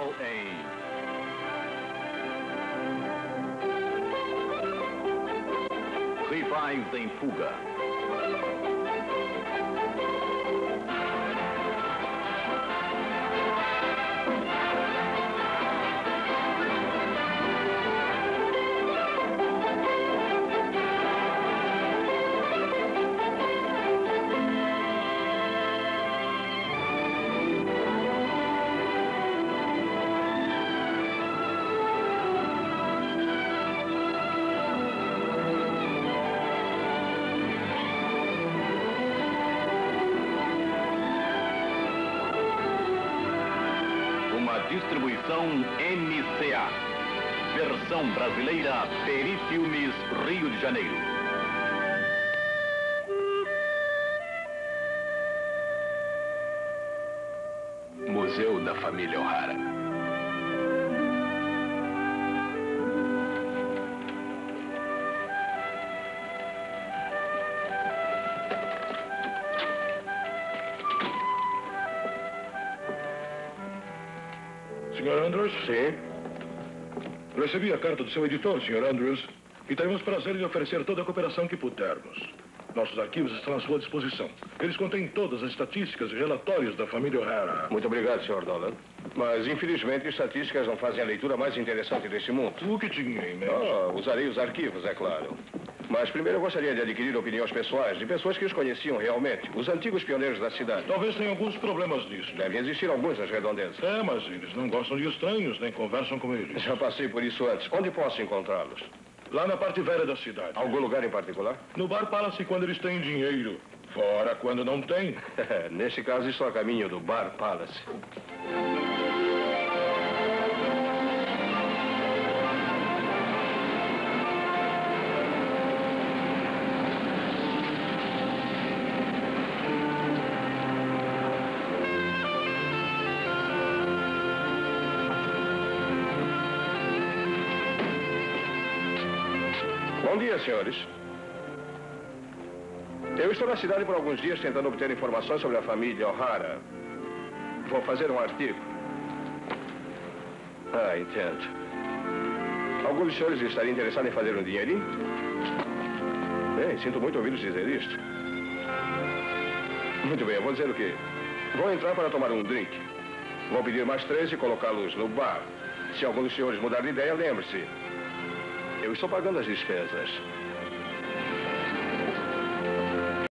Central em Rivais em Fuga. Distribuição MCA. Versão brasileira Peri Filmes, Rio de Janeiro. Museu da Família O'Hara. Sr. Andrews? Sim? Recebi a carta do seu editor, Sr. Andrews, e teremos prazer em oferecer toda a cooperação que pudermos. Nossos arquivos estão à sua disposição. Eles contêm todas as estatísticas e relatórios da família O'Hara. Muito obrigado, Sr. Dolan. Mas, infelizmente, estatísticas não fazem a leitura mais interessante deste mundo. O que tinha em mente? Usarei os arquivos, é claro. Mas primeiro eu gostaria de adquirir opiniões pessoais de pessoas que os conheciam realmente, os antigos pioneiros da cidade. Talvez tenha alguns problemas nisso. Devem existir alguns nas redondezas. É, mas eles não gostam de estranhos, nem conversam com eles. Já passei por isso antes. Onde posso encontrá-los? Lá na parte velha da cidade. Algum lugar em particular? No Bar Palace quando eles têm dinheiro. Fora quando não têm. Neste caso, estou a caminho do Bar Palace. Bom dia, senhores. Eu estou na cidade por alguns dias tentando obter informações sobre a família O'Hara. Vou fazer um artigo. Entendo. Alguns dos senhores estariam interessados em fazer um dinheirinho? Bem, sinto muito ouvi-los dizer isto. Muito bem, eu vou dizer o quê? Vou entrar para tomar um drink. Vou pedir mais 3 e colocá-los no bar. Se algum dos senhores mudar de ideia, lembre-se. Eu estou pagando as despesas.